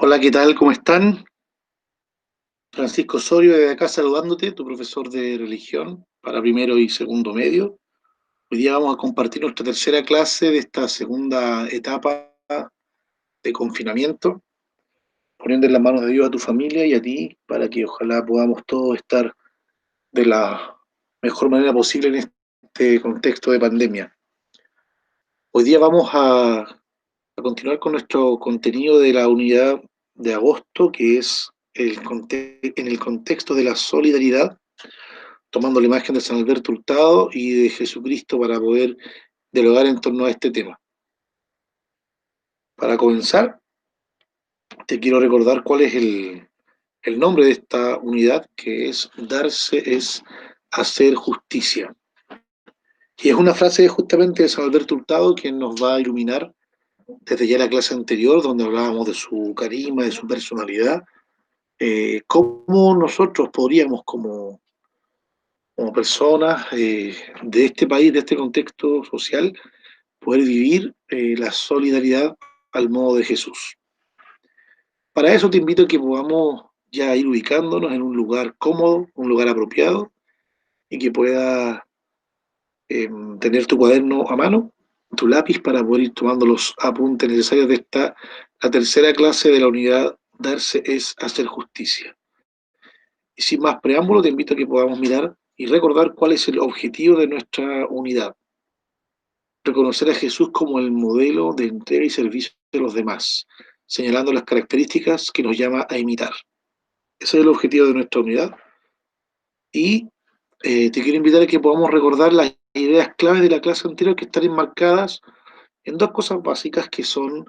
Hola, ¿qué tal? ¿Cómo están? Francisco Osorio desde acá saludándote, tu profesor de religión para primero y segundo medio. Hoy día vamos a compartir nuestra tercera clase de esta segunda etapa de confinamiento, poniendo en las manos de Dios a tu familia y a ti para que ojalá podamos todos estar de la mejor manera posible en este contexto de pandemia. Hoy día vamos a continuar con nuestro contenido de la unidad de agosto, que es en el contexto de la solidaridad, tomando la imagen de San Alberto Hurtado y de Jesucristo para poder dialogar en torno a este tema. Para comenzar, te quiero recordar cuál es el nombre de esta unidad, que es darse es hacer justicia. Y es una frase justamente de San Alberto Hurtado quien nos va a iluminar desde ya la clase anterior, donde hablábamos de su carisma, de su personalidad, cómo nosotros podríamos como personas de este país, de este contexto social, poder vivir la solidaridad al modo de Jesús. Para eso te invito a que podamos ya ir ubicándonos en un lugar cómodo, un lugar apropiado, y que puedas tener tu cuaderno a mano, tu lápiz para poder ir tomando los apuntes necesarios de la tercera clase de la unidad Darse es hacer justicia. Y sin más preámbulo, te invito a que podamos mirar y recordar cuál es el objetivo de nuestra unidad. Reconocer a Jesús como el modelo de entrega y servicio de los demás, señalando las características que nos llama a imitar. Ese es el objetivo de nuestra unidad. Y te quiero invitar a que podamos recordar las ideas claves de la clase anterior que están enmarcadas en dos cosas básicas que son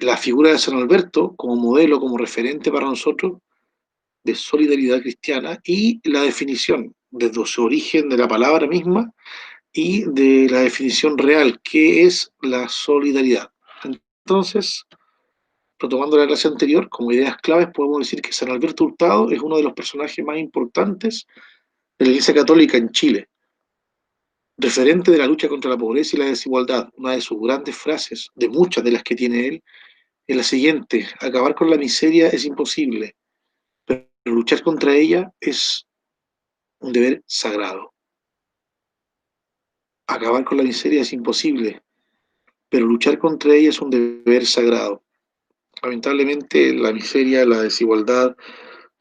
la figura de San Alberto como modelo, como referente para nosotros de solidaridad cristiana y la definición desde su origen de la palabra misma y de la definición real, que es la solidaridad. Entonces, retomando la clase anterior, como ideas claves podemos decir que San Alberto Hurtado es uno de los personajes más importantes de la Iglesia Católica en Chile, referente de la lucha contra la pobreza y la desigualdad. Una de sus grandes frases, de muchas de las que tiene él, es la siguiente: acabar con la miseria es imposible, pero luchar contra ella es un deber sagrado. Acabar con la miseria es imposible, pero luchar contra ella es un deber sagrado. Lamentablemente, la miseria, la desigualdad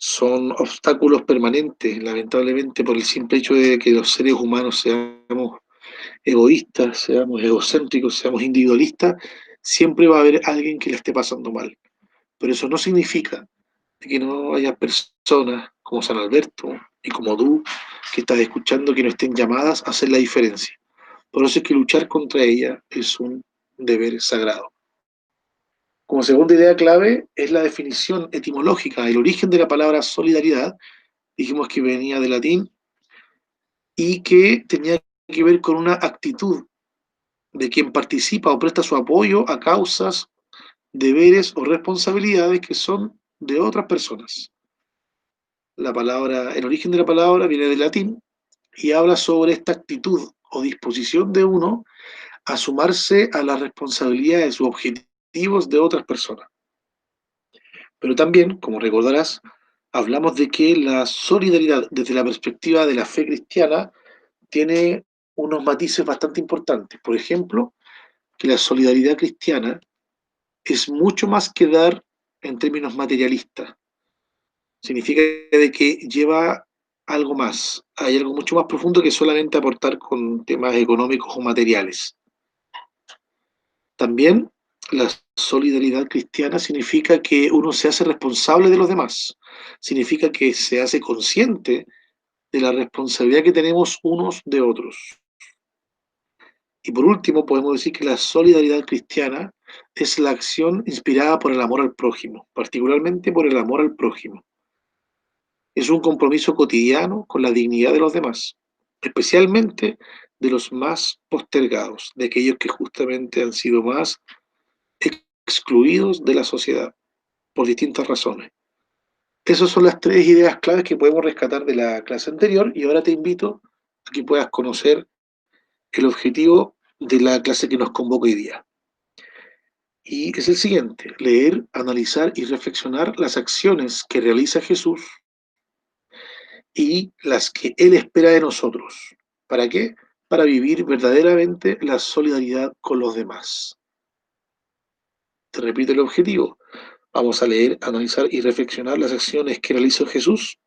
son obstáculos permanentes, lamentablemente por el simple hecho de que los seres humanos seamos egoístas, seamos egocéntricos, seamos individualistas, siempre va a haber alguien que le esté pasando mal. Pero eso no significa que no haya personas como San Alberto y como tú, que estás escuchando, que no estén llamadas a hacer la diferencia. Por eso es que luchar contra ella es un deber sagrado. Como segunda idea clave es la definición etimológica, el origen de la palabra solidaridad. Dijimos que venía del latín y que tenía que ver con una actitud de quien participa o presta su apoyo a causas, deberes o responsabilidades que son de otras personas. El origen de la palabra viene del latín y habla sobre esta actitud o disposición de uno a sumarse a las responsabilidades u objetivos de otras personas. Pero también, como recordarás, hablamos de que la solidaridad desde la perspectiva de la fe cristiana tiene unos matices bastante importantes. Por ejemplo, que la solidaridad cristiana es mucho más que dar en términos materialistas. Significa de que lleva algo más, hay algo mucho más profundo que solamente aportar con temas económicos o materiales. También la solidaridad cristiana significa que uno se hace responsable de los demás, significa que se hace consciente de la responsabilidad que tenemos unos de otros. Y por último, podemos decir que la solidaridad cristiana es la acción inspirada por el amor al prójimo, particularmente por el amor al prójimo. Es un compromiso cotidiano con la dignidad de los demás, especialmente de los más postergados, de aquellos que justamente han sido más excluidos de la sociedad por distintas razones. Esas son las tres ideas claves que podemos rescatar de la clase anterior y ahora te invito a que puedas conocer el objetivo de la clase que nos convoca hoy día. Y es el siguiente: leer, analizar y reflexionar las acciones que realiza Jesús y las que Él espera de nosotros. ¿Para qué? Para vivir verdaderamente la solidaridad con los demás. Te repito el objetivo. Vamos a leer, analizar y reflexionar las acciones que realizó Jesús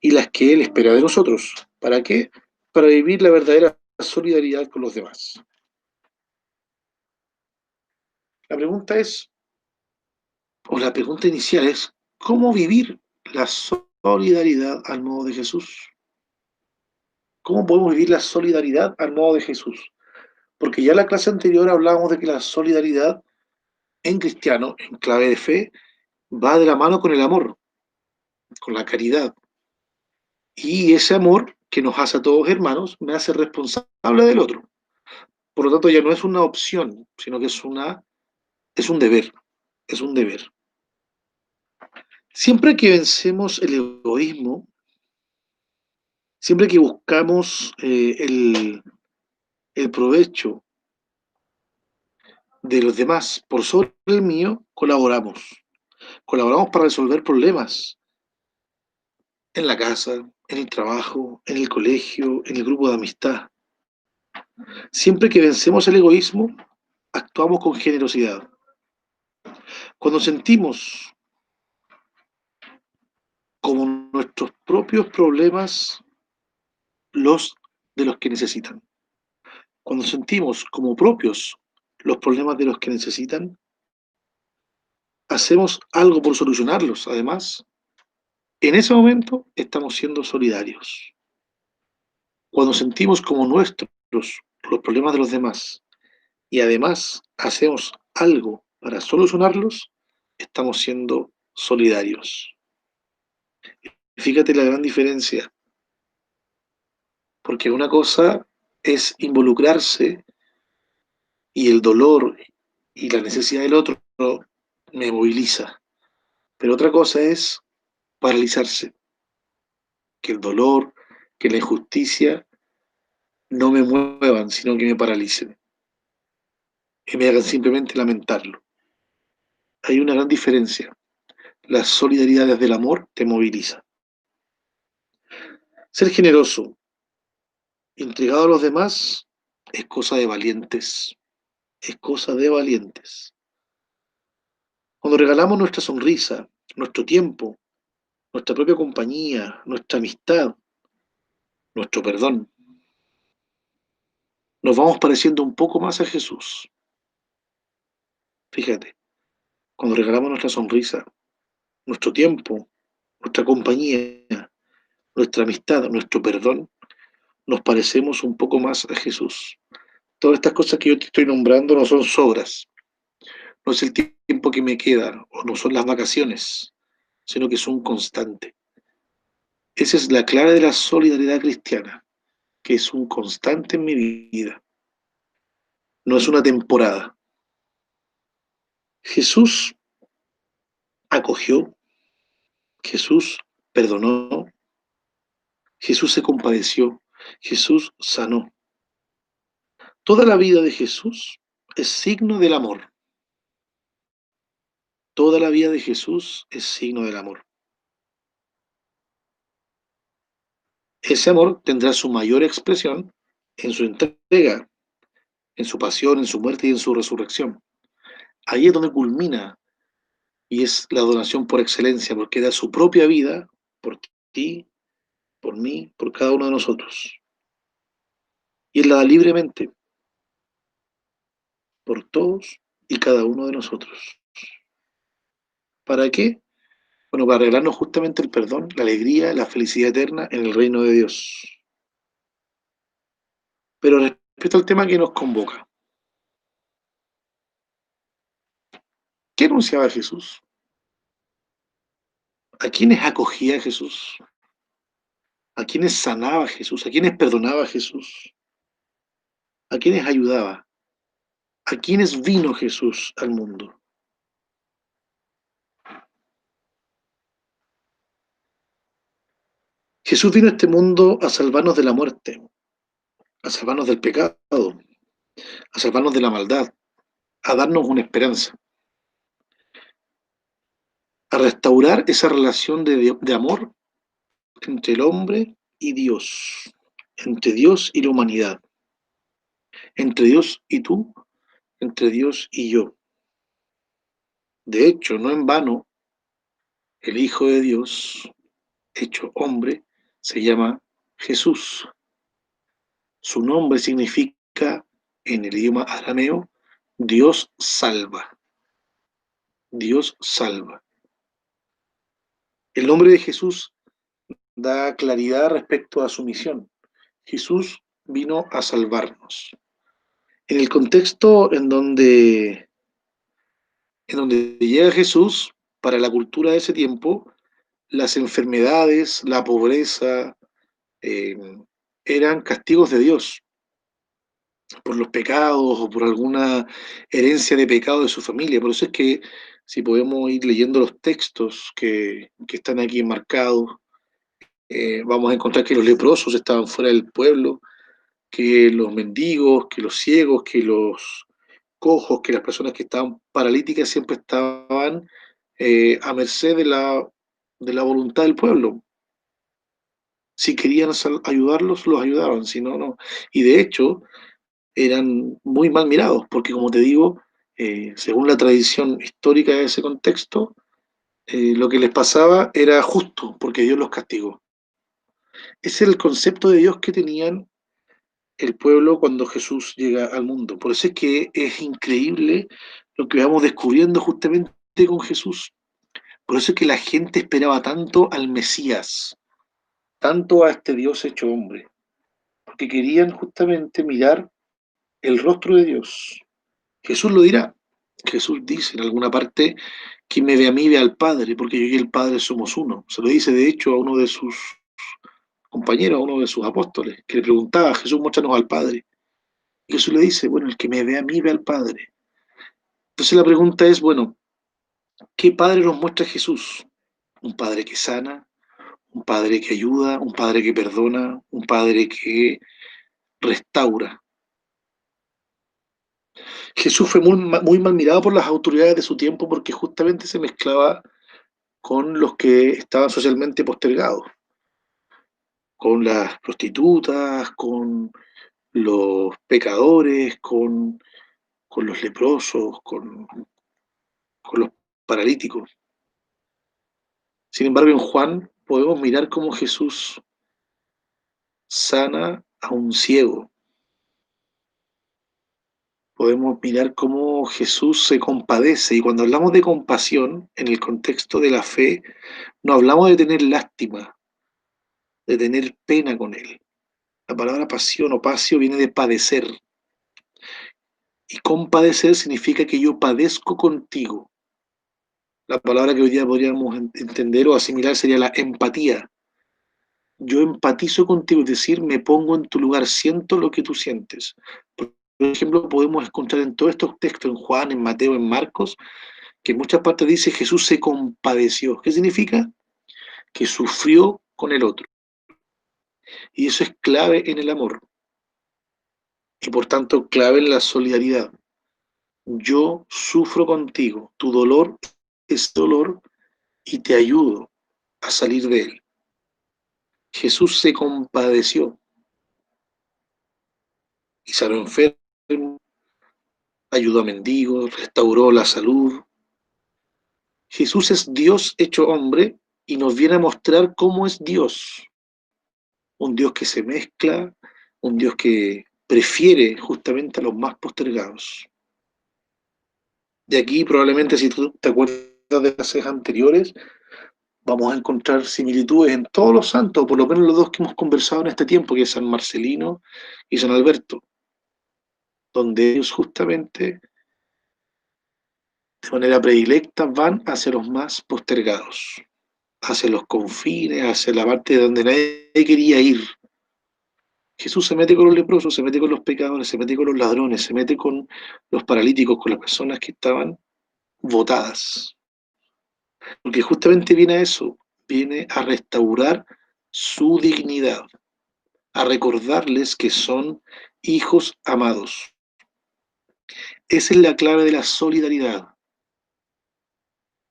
y las que Él espera de nosotros. ¿Para qué? Para vivir la verdadera solidaridad con los demás. La pregunta es, o la pregunta inicial es, ¿cómo vivir la solidaridad al modo de Jesús? ¿Cómo podemos vivir la solidaridad al modo de Jesús? Porque ya en la clase anterior hablábamos de que la solidaridad en cristiano, en clave de fe, va de la mano con el amor, con la caridad. Y ese amor que nos hace a todos hermanos me hace responsable del otro. Por lo tanto, ya no es una opción, sino que es un deber, es un deber. Siempre que vencemos el egoísmo, siempre que buscamos el provecho de los demás por sobre el mío, colaboramos. Colaboramos para resolver problemas en la casa, en el trabajo, en el colegio, en el grupo de amistad. Siempre que vencemos el egoísmo, actuamos con generosidad. Cuando sentimos como nuestros propios problemas los de los que necesitan. Cuando sentimos como propios los problemas de los que necesitan, hacemos algo por solucionarlos. Además, en ese momento estamos siendo solidarios. Cuando sentimos como nuestros los problemas de los demás y además hacemos algo para solucionarlos, estamos siendo solidarios. Fíjate la gran diferencia, porque una cosa es involucrarse y el dolor y la necesidad del otro me moviliza, pero otra cosa es paralizarse, que el dolor, que la injusticia no me muevan, sino que me paralicen y me hagan simplemente lamentarlo. Hay una gran diferencia. La solidaridad desde el amor te moviliza. Ser generoso, entregado a los demás, es cosa de valientes. Es cosa de valientes. Cuando regalamos nuestra sonrisa, nuestro tiempo, nuestra propia compañía, nuestra amistad, nuestro perdón, nos vamos pareciendo un poco más a Jesús. Fíjate, cuando regalamos nuestra sonrisa, nuestro tiempo, nuestra compañía, nuestra amistad, nuestro perdón, nos parecemos un poco más a Jesús. Todas estas cosas que yo te estoy nombrando no son sobras, no es el tiempo que me queda o no son las vacaciones, sino que son constantes. Esa es la clave de la solidaridad cristiana, que es un constante en mi vida, no es una temporada. Jesús acogió, Jesús perdonó, Jesús se compadeció, Jesús sanó. Toda la vida de Jesús es signo del amor. Toda la vida de Jesús es signo del amor. Ese amor tendrá su mayor expresión en su entrega, en su pasión, en su muerte y en su resurrección. Ahí es donde culmina y es la donación por excelencia, porque da su propia vida por ti, por mí, por cada uno de nosotros. Y Él la da libremente por todos y cada uno de nosotros. ¿Para qué? Bueno, para regalarnos justamente el perdón, la alegría, la felicidad eterna en el reino de Dios. Pero respecto al tema que nos convoca, ¿qué anunciaba Jesús? ¿A quiénes acogía Jesús? ¿A quiénes sanaba Jesús? ¿A quiénes perdonaba Jesús? ¿A quiénes ayudaba? ¿A quiénes vino Jesús al mundo? Jesús vino a este mundo a salvarnos de la muerte, a salvarnos del pecado, a salvarnos de la maldad, a darnos una esperanza, a restaurar esa relación de amor entre el hombre y Dios, entre Dios y la humanidad, entre Dios y tú, entre Dios y yo. De hecho, no en vano, el Hijo de Dios, hecho hombre, se llama Jesús. Su nombre significa, en el idioma arameo, Dios salva. Dios salva. El nombre de Jesús da claridad respecto a su misión. Jesús vino a salvarnos. En el contexto en donde llega Jesús, para la cultura de ese tiempo, las enfermedades, la pobreza, eh, eran castigos de Dios por los pecados o por alguna herencia de pecado de su familia. Por eso es que si podemos ir leyendo los textos que están aquí enmarcados, vamos a encontrar que los leprosos estaban fuera del pueblo, que los mendigos, que los ciegos, que los cojos, que las personas que estaban paralíticas siempre estaban a merced de la voluntad del pueblo. Si querían ayudarlos, los ayudaban, si no, no. Y de hecho, eran muy mal mirados, porque como te digo, según la tradición histórica de ese contexto, lo que les pasaba era justo, porque Dios los castigó. Ese es el concepto de Dios que tenían el pueblo cuando Jesús llega al mundo. Por eso es que es increíble lo que vamos descubriendo justamente con Jesús. Por eso es que la gente esperaba tanto al Mesías, tanto a este Dios hecho hombre, porque querían justamente mirar el rostro de Dios. Jesús lo dirá. Jesús dice en alguna parte, quien me ve a mí ve al Padre, porque yo y el Padre somos uno. Se lo dice de hecho a uno de sus compañeros, a uno de sus apóstoles, que le preguntaba, Jesús, muéstranos al Padre. Y Jesús le dice, bueno, el que me ve a mí ve al Padre. Entonces la pregunta es, bueno, ¿qué Padre nos muestra Jesús? Un Padre que sana, un Padre que ayuda, un Padre que perdona, un Padre que restaura. Jesús fue muy mal mirado por las autoridades de su tiempo porque justamente se mezclaba con los que estaban socialmente postergados, con las prostitutas, con los pecadores, con los leprosos, con los paralíticos. Sin embargo, en Juan podemos mirar cómo Jesús sana a un ciego. Podemos mirar cómo Jesús se compadece. Y cuando hablamos de compasión, en el contexto de la fe, no hablamos de tener lástima, de tener pena con él. La palabra pasión o pasio viene de padecer. Y compadecer significa que yo padezco contigo. La palabra que hoy día podríamos entender o asimilar sería la empatía. Yo empatizo contigo, es decir, me pongo en tu lugar, siento lo que tú sientes. Por ejemplo, podemos encontrar en todos estos textos, en Juan, en Mateo, en Marcos, que en muchas partes dice Jesús se compadeció. ¿Qué significa? Que sufrió con el otro. Y eso es clave en el amor y por tanto clave en la solidaridad. Yo sufro contigo, tu dolor es dolor y te ayudo a salir de él. Jesús se compadeció y sanó enfermos, ayudó a mendigos, restauró la salud. Jesús es Dios hecho hombre y nos viene a mostrar cómo es Dios. Un Dios que se mezcla, un Dios que prefiere justamente a los más postergados. De aquí probablemente si tú te acuerdas de clases anteriores, vamos a encontrar similitudes en todos los santos, por lo menos los dos que hemos conversado en este tiempo, que es San Marcelino y San Alberto, donde ellos justamente de manera predilecta van hacia los más postergados, hacia los confines, hacia la parte de donde nadie quería ir. Jesús se mete con los leprosos, se mete con los pecadores, se mete con los ladrones, se mete con los paralíticos, con las personas que estaban botadas. Porque justamente viene a eso, viene a restaurar su dignidad, a recordarles que son hijos amados. Esa es la clave de la solidaridad.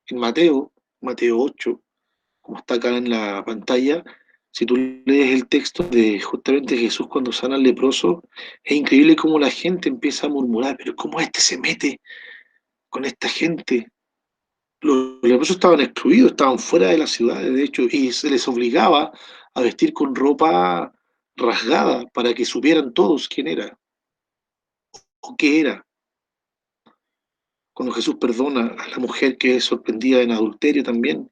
En Mateo 8, como está acá en la pantalla, si tú lees el texto de justamente Jesús cuando sana al leproso, es increíble cómo la gente empieza a murmurar, pero ¿cómo este se mete con esta gente? Los leprosos estaban excluidos, estaban fuera de las ciudades, de hecho, y se les obligaba a vestir con ropa rasgada para que supieran todos quién era o qué era. Cuando Jesús perdona a la mujer que es sorprendida en adulterio también,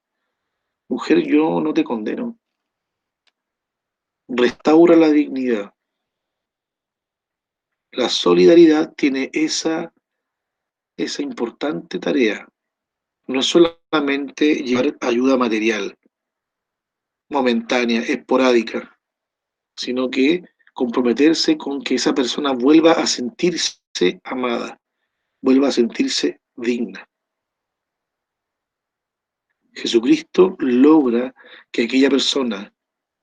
mujer, yo no te condeno, restaura la dignidad. La solidaridad tiene esa importante tarea. No es solamente llevar ayuda material, momentánea, esporádica, sino que comprometerse con que esa persona vuelva a sentirse amada, vuelva a sentirse digna. Jesucristo logra que aquella persona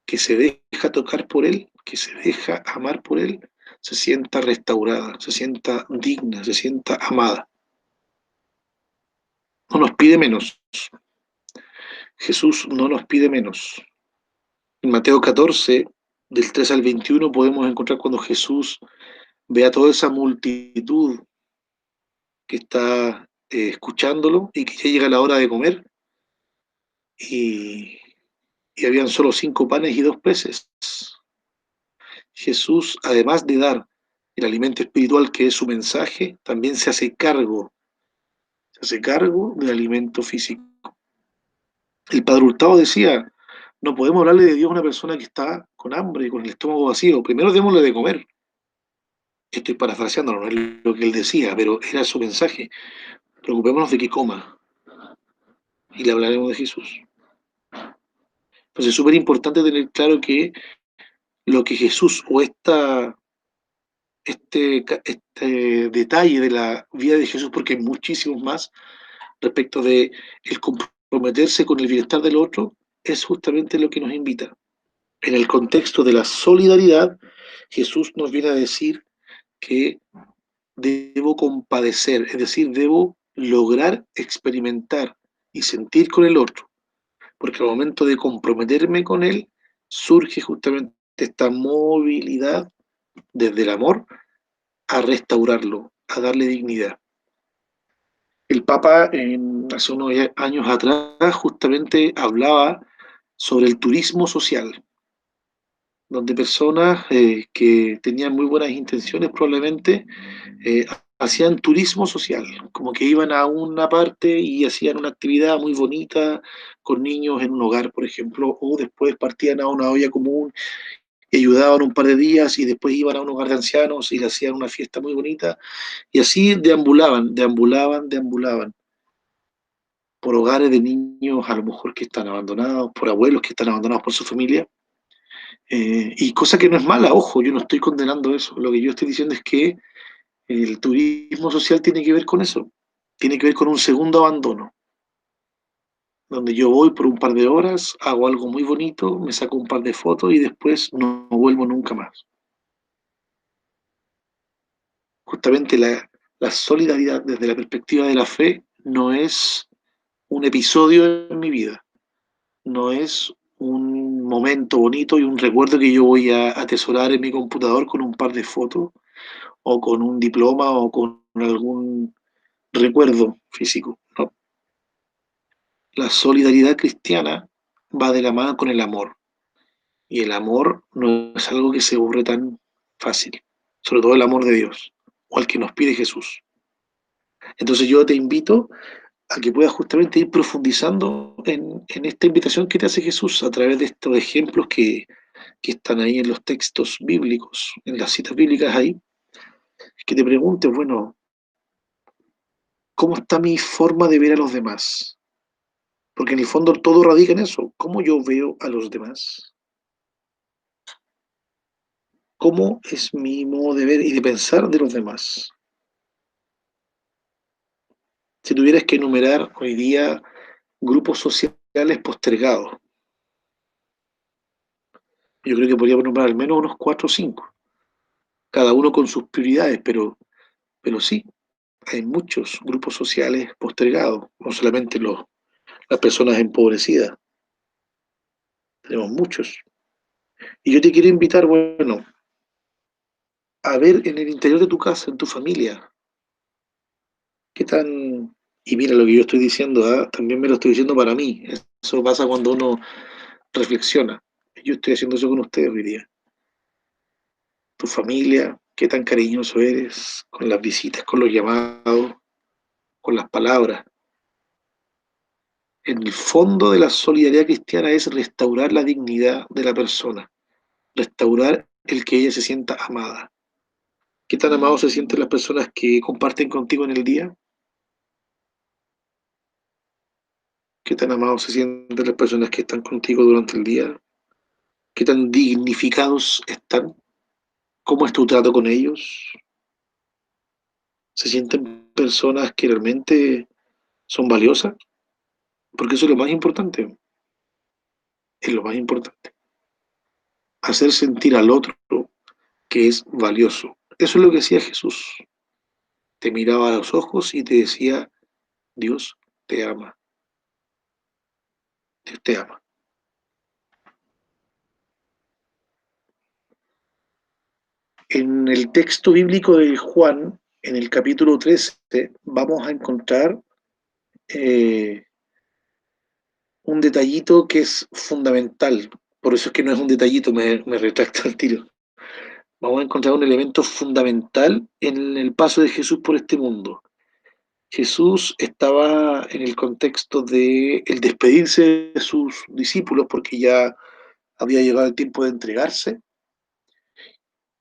que se deja tocar por Él, que se deja amar por Él, se sienta restaurada, se sienta digna, se sienta amada. No nos pide menos. Jesús no nos pide menos. En Mateo 14, del 3 al 21, podemos encontrar cuando Jesús ve a toda esa multitud que está escuchándolo y que ya llega la hora de comer y, y habían solo 5 panes y 2 peces. Jesús, además de dar el alimento espiritual que es su mensaje, también se hace cargo del alimento físico. El Padre Hurtado decía, no podemos hablarle de Dios a una persona que está con hambre, con el estómago vacío, primero démosle de comer. Estoy parafraseando, no es lo que él decía, pero era su mensaje. Preocupémonos de que coma y le hablaremos de Jesús. Entonces es súper importante tener claro que lo que Jesús o este detalle de la vida de Jesús, porque hay muchísimos más respecto de el comprometerse con el bienestar del otro, es justamente lo que nos invita. En el contexto de la solidaridad, Jesús nos viene a decir que debo compadecer, es decir, debo lograr experimentar y sentir con el otro, porque al momento de comprometerme con él, surge justamente esta movilidad desde el amor a restaurarlo, a darle dignidad. El Papa hace unos años atrás justamente hablaba sobre el turismo social, donde personas que tenían muy buenas intenciones probablemente eh, hacían turismo social, como que iban a una parte y hacían una actividad muy bonita con niños en un hogar, por ejemplo, o después partían a una olla común y ayudaban un par de días y después iban a un hogar de ancianos y le hacían una fiesta muy bonita y así deambulaban por hogares de niños a lo mejor que están abandonados, por abuelos que están abandonados por su familia. Y cosa que no es mala, ojo, yo no estoy condenando eso. Lo que yo estoy diciendo es que el turismo social tiene que ver con eso, tiene que ver con un segundo abandono, donde yo voy por un par de horas, hago algo muy bonito, me saco un par de fotos y después no vuelvo nunca más. Justamente la solidaridad desde la perspectiva de la fe no es un episodio en mi vida, no es un momento bonito y un recuerdo que yo voy a atesorar en mi computador con un par de fotos o con un diploma o con algún recuerdo físico. No. La solidaridad cristiana va de la mano con el amor y el amor no es algo que se borre tan fácil, sobre todo el amor de Dios o al que nos pide Jesús. Entonces yo te invito a que puedas justamente ir profundizando en esta invitación que te hace Jesús a través de estos ejemplos que están ahí en los textos bíblicos, en las citas bíblicas ahí, que te preguntes, bueno, ¿cómo está mi forma de ver a los demás? Porque en el fondo todo radica en eso, ¿cómo yo veo a los demás? ¿Cómo es mi modo de ver y de pensar de los demás? Si tuvieras que enumerar hoy día grupos sociales postergados, yo creo que podríamos nombrar al menos unos 4 o 5, cada uno con sus prioridades, pero sí. Hay muchos grupos sociales postergados, no solamente las personas empobrecidas, tenemos muchos. Y yo te quiero invitar, bueno, a ver en el interior de tu casa, en tu familia, qué tan... Y mira lo que yo estoy diciendo, ¿ah? También me lo estoy diciendo para mí. Eso pasa cuando uno reflexiona. Yo estoy haciendo eso con ustedes hoy día. Tu familia, qué tan cariñoso eres con las visitas, con los llamados, con las palabras. En el fondo de la solidaridad cristiana es restaurar la dignidad de la persona, restaurar el que ella se sienta amada. ¿Qué tan amados se sienten las personas que comparten contigo en el día? ¿Qué tan amados se sienten las personas que están contigo durante el día? ¿Qué tan dignificados están? ¿Cómo es tu trato con ellos? ¿Se sienten personas que realmente son valiosas? Porque eso es lo más importante, es lo más importante. Hacer sentir al otro que es valioso. Eso es lo que hacía Jesús. Te miraba a los ojos y te decía, Dios te ama, Dios te ama. En el texto bíblico de Juan, en el capítulo 13, vamos a encontrar eh, un detallito que es fundamental. Por eso es que no es un detallito, me retracto al tiro. Vamos a encontrar un elemento fundamental en el paso de Jesús por este mundo. Jesús estaba en el contexto de el despedirse de sus discípulos porque ya había llegado el tiempo de entregarse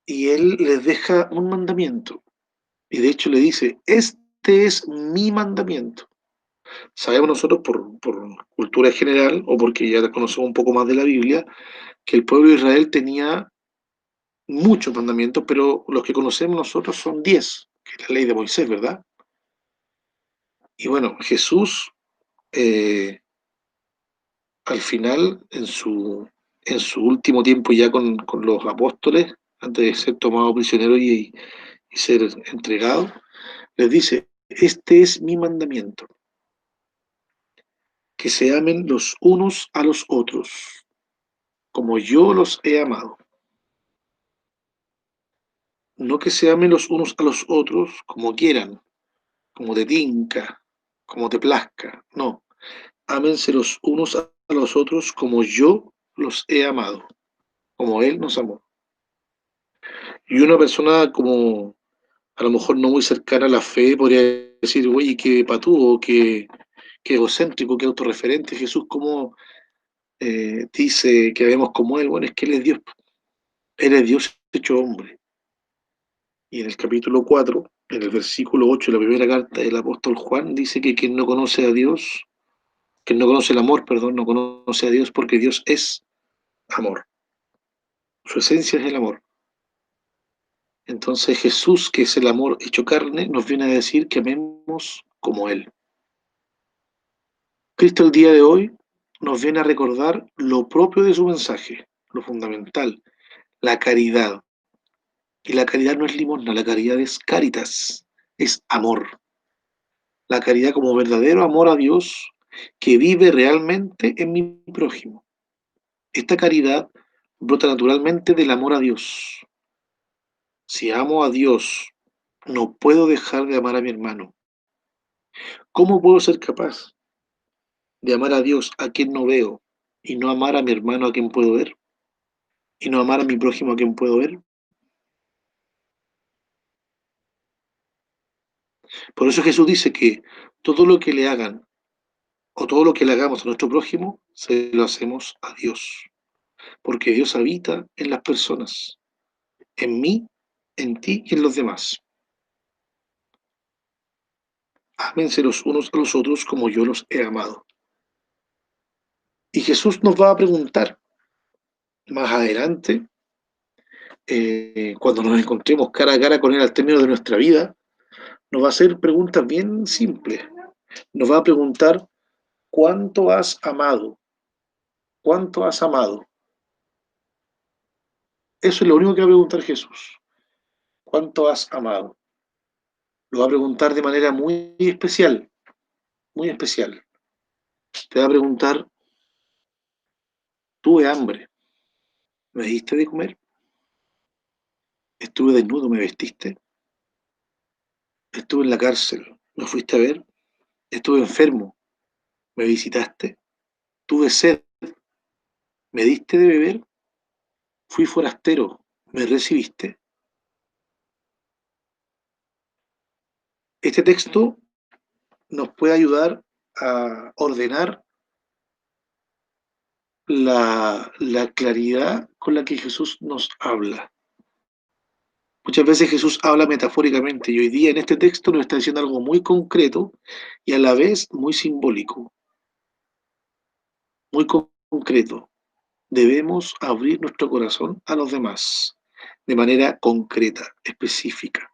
y él les deja un mandamiento y de hecho le dice, este es mi mandamiento. Sabemos nosotros por cultura general o porque ya conocemos un poco más de la Biblia que el pueblo de Israel tenía muchos mandamientos, pero los que conocemos nosotros son 10, que es la ley de Moisés, ¿verdad? Y bueno, Jesús eh, al final, en su último tiempo ya con los apóstoles, antes de ser tomado prisionero y ser entregado, les dice, este es mi mandamiento, que se amen los unos a los otros, como yo los he amado. No que se amen los unos a los otros como quieran, como te tinca, como te plazca, no. Ámense los unos a los otros como yo los he amado, como Él nos amó. Y una persona como a lo mejor no muy cercana a la fe podría decir, oye, qué patúo, qué egocéntrico, qué autorreferente Jesús, como dice que vemos como Él. Bueno, es que Él es Dios hecho hombre. Y en el capítulo 4 en el versículo 8 de la primera carta del apóstol Juan, dice que quien no conoce a Dios, quien no conoce el amor, perdón, no conoce a Dios porque Dios es amor. Su esencia es el amor. Entonces Jesús, que es el amor hecho carne, nos viene a decir que amemos como Él. Cristo el día de hoy nos viene a recordar lo propio de su mensaje, lo fundamental, la caridad. Y la caridad no es limosna, la caridad es caritas, es amor. La caridad como verdadero amor a Dios que vive realmente en mi prójimo. Esta caridad brota naturalmente del amor a Dios. Si amo a Dios, no puedo dejar de amar a mi hermano. ¿Cómo puedo ser capaz de amar a Dios a quien no veo y no amar a mi hermano a quien puedo ver? ¿Y no amar a mi prójimo a quien puedo ver? Por eso Jesús dice que todo lo que le hagan o todo lo que le hagamos a nuestro prójimo, se lo hacemos a Dios. Porque Dios habita en las personas, en mí, en ti y en los demás. Ámense los unos a los otros como yo los he amado. Y Jesús nos va a preguntar más adelante, cuando nos encontremos cara a cara con Él al término de nuestra vida, nos va a hacer preguntas bien simples. Nos va a preguntar, ¿cuánto has amado? ¿Cuánto has amado? Eso es lo único que va a preguntar Jesús. ¿Cuánto has amado? Lo va a preguntar de manera muy especial, muy especial. Te va a preguntar, tuve hambre, ¿me diste de comer? Estuve desnudo, ¿me vestiste? Estuve en la cárcel, ¿me fuiste a ver? Estuve enfermo, ¿me visitaste? Tuve sed, ¿me diste de beber? Fui forastero, ¿me recibiste? Este texto nos puede ayudar a ordenar la claridad con la que Jesús nos habla. Muchas veces Jesús habla metafóricamente y hoy día en este texto nos está diciendo algo muy concreto y a la vez muy simbólico, muy concreto. Debemos abrir nuestro corazón a los demás de manera concreta, específica,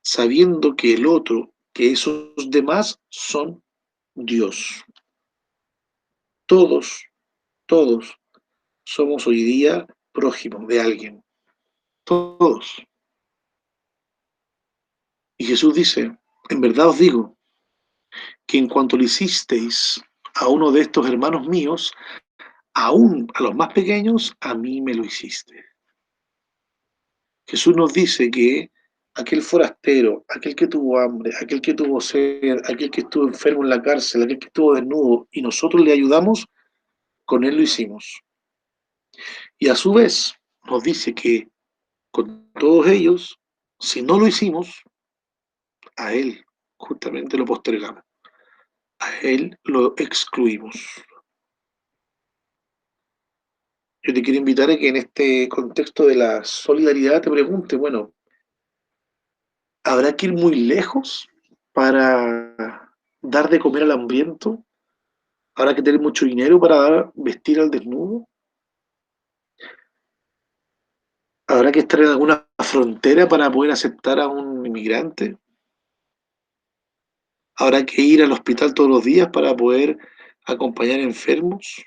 sabiendo que el otro, que esos demás son Dios. Todos, todos somos hoy día prójimos de alguien. Todos. Y Jesús dice, en verdad os digo, que en cuanto le hicisteis a uno de estos hermanos míos, aún a los más pequeños, a mí me lo hiciste. Jesús nos dice que aquel forastero, aquel que tuvo hambre, aquel que tuvo sed, aquel que estuvo enfermo en la cárcel, aquel que estuvo desnudo, y nosotros le ayudamos, con él lo hicimos. Y a su vez nos dice que con todos ellos, si no lo hicimos, a él justamente lo postergamos, a él lo excluimos. Yo te quiero invitar a que en este contexto de la solidaridad te pregunte, bueno, ¿habrá que ir muy lejos para dar de comer al hambriento? ¿Habrá que tener mucho dinero para vestir al desnudo? ¿Habrá que estar en alguna frontera para poder aceptar a un inmigrante? ¿Habrá que ir al hospital todos los días para poder acompañar enfermos?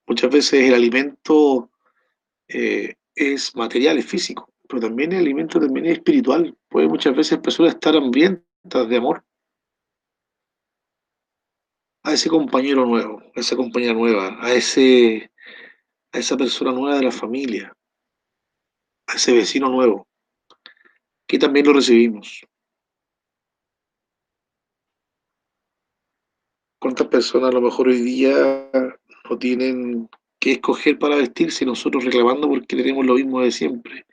Muchas veces el alimento es material, es físico, pero también el alimento también es espiritual. Puede muchas veces personas estar hambrientas de amor a ese compañero nuevo, a esa compañera nueva, a esa persona nueva de la familia, a ese vecino nuevo, que también lo recibimos. ¿Cuántas personas a lo mejor hoy día no tienen que escoger para vestirse y nosotros reclamando porque tenemos lo mismo de siempre?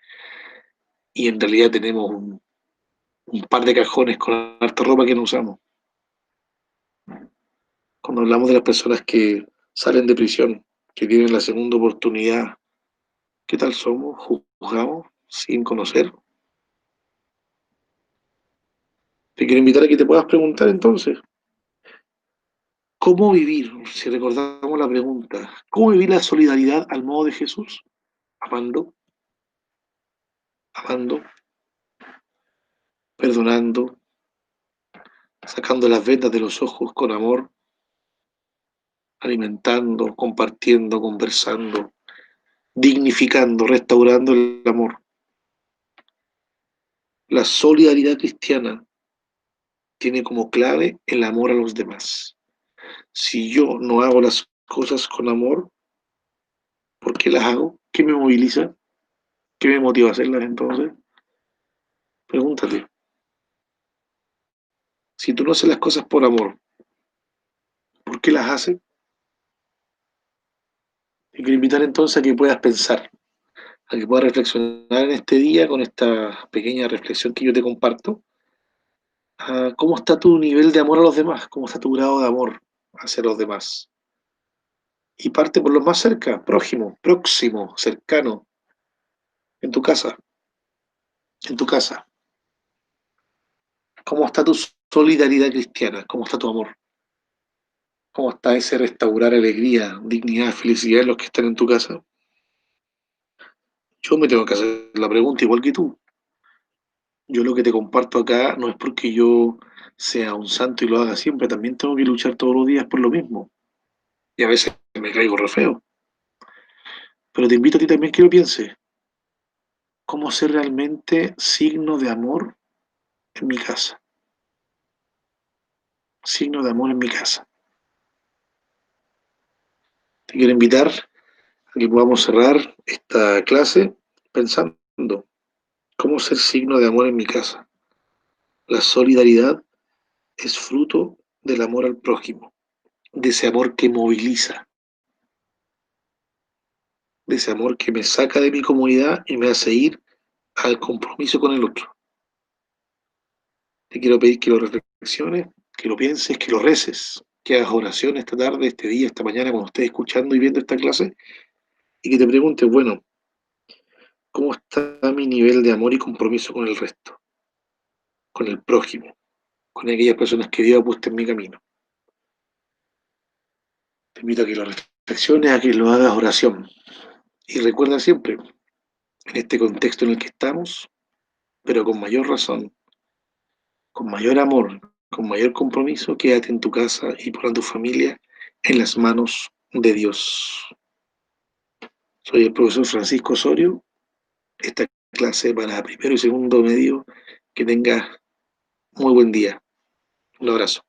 Y en realidad tenemos un par de cajones con harta ropa que no usamos. Cuando hablamos de las personas que salen de prisión, que tienen la segunda oportunidad, ¿qué tal somos? ¿Juzgamos sin conocer? Te quiero invitar a que te puedas preguntar entonces, ¿cómo vivir? Si recordamos la pregunta, ¿cómo vivir la solidaridad al modo de Jesús? Amando, amando, perdonando, sacando las vendas de los ojos con amor, alimentando, compartiendo, conversando, dignificando, restaurando el amor. La solidaridad cristiana tiene como clave el amor a los demás. Si yo no hago las cosas con amor, ¿por qué las hago? ¿Qué me moviliza? ¿Qué me motiva a hacerlas entonces? Pregúntate. Si tú no haces las cosas por amor, ¿por qué las haces? Te quiero invitar entonces a que puedas pensar, a que puedas reflexionar en este día con esta pequeña reflexión que yo te comparto. ¿Cómo está tu nivel de amor a los demás? ¿Cómo está tu grado de amor hacia los demás? Y parte por los más cerca, prójimo, próximo, cercano, en tu casa, en tu casa. ¿Cómo está tu solidaridad cristiana? ¿Cómo está tu amor? ¿Cómo está ese restaurar alegría, dignidad, felicidad en los que están en tu casa? Yo me tengo que hacer la pregunta igual que tú. Yo lo que te comparto acá no es porque yo sea un santo y lo haga siempre, también tengo que luchar todos los días por lo mismo. Y a veces me caigo re feo. Pero te invito a ti también que lo pienses. cómo ser realmente signo de amor en mi casa. Signo de amor en mi casa. Te quiero invitar a que podamos cerrar esta clase pensando cómo ser signo de amor en mi casa. La solidaridad es fruto del amor al prójimo, de ese amor que moviliza, de ese amor que me saca de mi comodidad y me hace ir al compromiso con el otro. Te quiero pedir que lo reflexiones, que lo pienses, que lo reces, que hagas oración esta tarde, este día, esta mañana, cuando estés escuchando y viendo esta clase, y que te preguntes, bueno, ¿cómo está mi nivel de amor y compromiso con el resto, con el prójimo, con aquellas personas que Dios ha puesto en mi camino? Te invito a que lo reflexiones, a que lo hagas oración. Y recuerda siempre, en este contexto en el que estamos, pero con mayor razón, con mayor amor, con mayor compromiso, quédate en tu casa y pon a tu familia en las manos de Dios. Soy el profesor Francisco Osorio. Esta clase para primero y segundo medio. Que tengas muy buen día. Un abrazo.